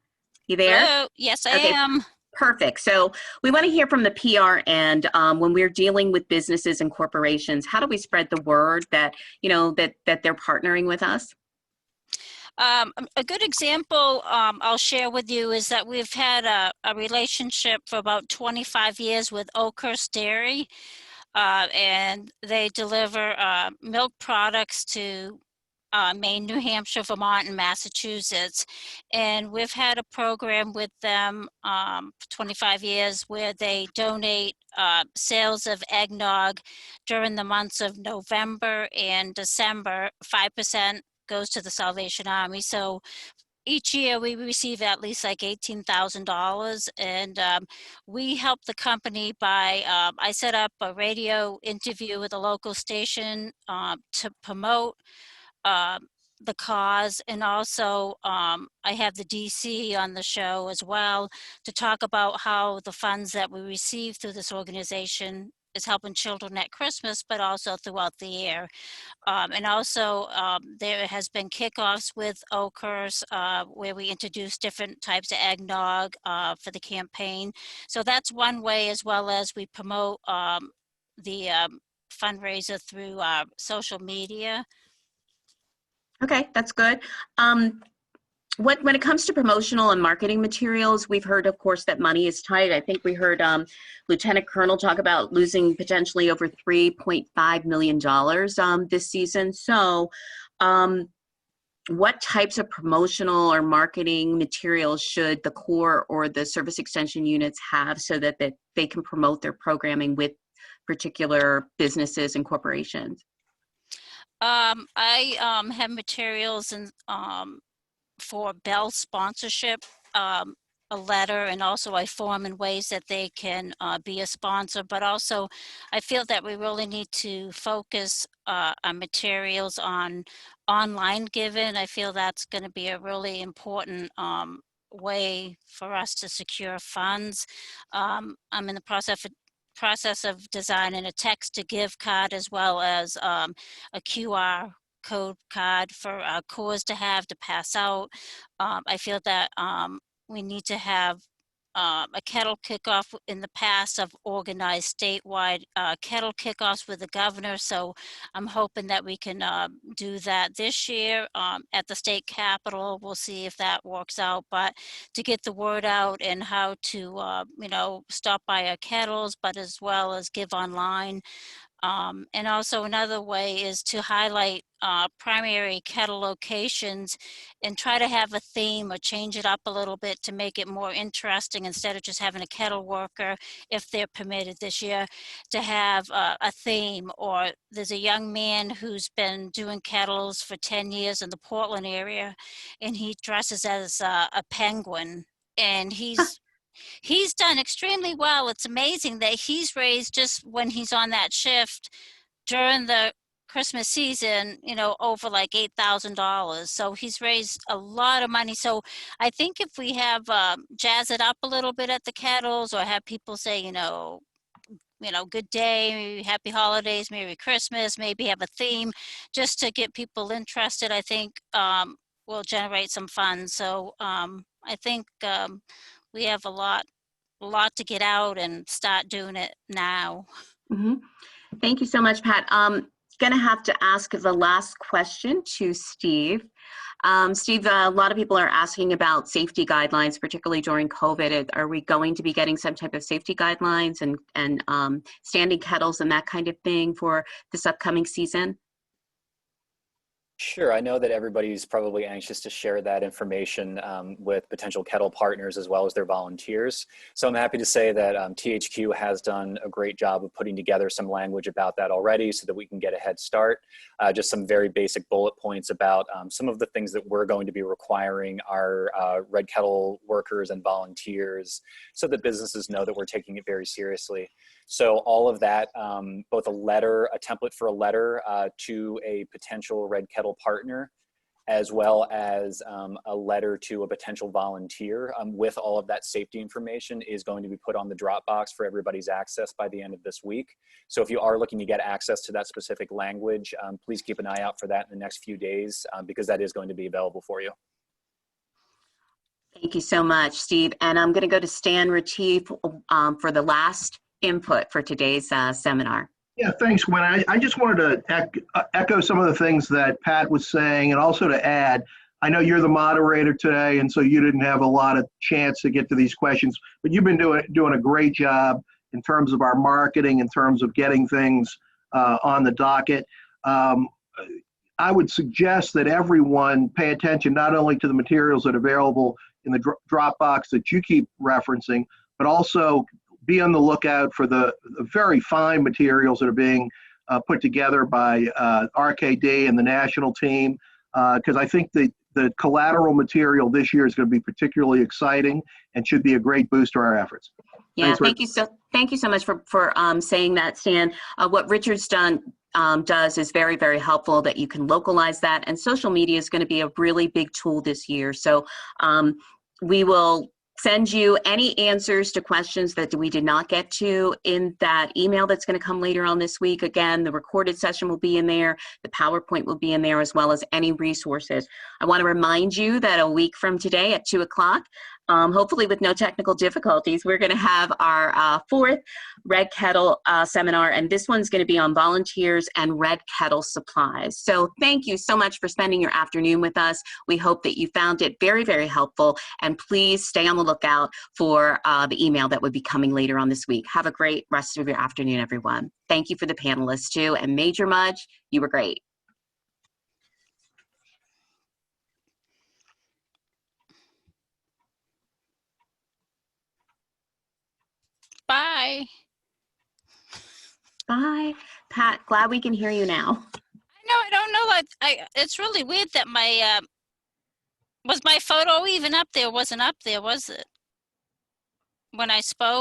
You there? Hello? Yes, I Okay. am. Perfect. So we want to hear from the PR end when we're dealing with businesses and corporations. How do we spread the word that that they're partnering with us? A good example I'll share with you is that we've had a relationship for about 25 years with Oakhurst Dairy, and they deliver milk products to Maine, New Hampshire, Vermont, and Massachusetts. And we've had a program with them for 25 years where they donate sales of eggnog during the months of November and December. 5% goes to the Salvation Army. So each year we receive at least like $18,000, and we help the company by, I set up a radio interview with a local station to promote the cause, and also I have the DC on the show as well to talk about how the funds that we receive through this organization is helping children at Christmas, but also throughout the year. And also there has been kickoffs with Oakhurst where we introduce different types of eggnog for the campaign. So that's one way, as well as we promote the fundraiser through social media. Okay, that's good. When it comes to promotional and marketing materials, we've heard, of course, that money is tight. I think we heard Lieutenant Colonel talk about losing potentially over $3.5 million this season. So what types of promotional or marketing materials should the Corps or the service extension units have so that they can promote their programming with particular businesses and corporations? I have materials and for Bell sponsorship, a letter, and also I form in ways that they can be a sponsor, but also I feel that we really need to focus our materials on online giving. I feel that's going to be a really important way for us to secure funds. I'm in the process of designing a text to give card, as well as a QR code card for our Corps to have to pass out. I feel that we need to have a Kettle kickoff. In the past, I've organized statewide Kettle kickoffs with the governor, so I'm hoping that we can do that this year at the state capitol. We'll see if that works out, but to get the word out and how to stop by our kettles, but as well as give online. And also another way is to highlight primary Kettle locations and try to have a theme or change it up a little bit to make it more interesting, instead of just having a Kettle worker, if they're permitted this year, to have a theme. Or there's a young man who's been doing kettles for 10 years in the Portland area, and he dresses as a penguin, and he's done extremely well. It's amazing that he's raised, just when he's on that shift during the Christmas season, over like $8,000. So he's raised a lot of money. So I think if we have jazz it up a little bit at the kettles, or have people say, good day, happy holidays, Merry Christmas, maybe have a theme just to get people interested, I think will generate some funds. So I think we have a lot to get out and start doing it now. Mm-hmm. Thank you so much, Pat. going to have to ask the last question to Steve. Steve, a lot of people are asking about safety guidelines, particularly during COVID. Are we going to be getting some type of safety guidelines and standing kettles and that kind of thing for this upcoming season? Sure, I know that everybody's probably anxious to share that information with potential Kettle partners as well as their volunteers. So I'm happy to say that THQ has done a great job of putting together some language about that already so that we can get a head start. Just some very basic bullet points about some of the things that we're going to be requiring our Red Kettle workers and volunteers so that businesses know that we're taking it very seriously. So all of that, both a template for a letter to a potential Red Kettle partner, as well as a letter to a potential volunteer with all of that safety information is going to be put on the Dropbox for everybody's access by the end of this week. So if you are looking to get access to that specific language, please keep an eye out for that in the next few days because that is going to be available for you. Thank you so much, Steve. And I'm going to go to Stan Retief for the last input for today's seminar. Yeah, thanks, Gwen. I just wanted to echo some of the things that Pat was saying, and also to add, I know you're the moderator today, and so you didn't have a lot of chance to get to these questions, but you've been doing a great job in terms of our marketing, in terms of getting things on the docket. I would suggest that everyone pay attention not only to the materials that are available in the Dropbox that you keep referencing, but also be on the lookout for the very fine materials that are being put together by RKD and the national team, because I think the collateral material this year is going to be particularly exciting and should be a great boost to our efforts. Yeah, thank you so much for saying that, Stan. What Richard's does is very, very helpful that you can localize that, and social media is going to be a really big tool this year. So we will send you any answers to questions that we did not get to in that email that's going to come later on this week. Again, the recorded session will be in there. The PowerPoint will be in there, as well as any resources. I want to remind you that a week from today at 2 o'clock, hopefully with no technical difficulties, we're going to have our fourth Red Kettle seminar, and this one's going to be on volunteers and Red Kettle supplies. So thank you so much for spending your afternoon with us. We hope that you found it very, very helpful, and please stay on the lookout for the email that would be coming later on this week. Have a great rest of your afternoon, everyone. Thank you for the panelists too, and Major Mudge, you were great. Bye. Bye. Pat, glad we can hear you now. I don't know. It's really weird that my, was my photo even up there? Wasn't up there, was it? When I spoke?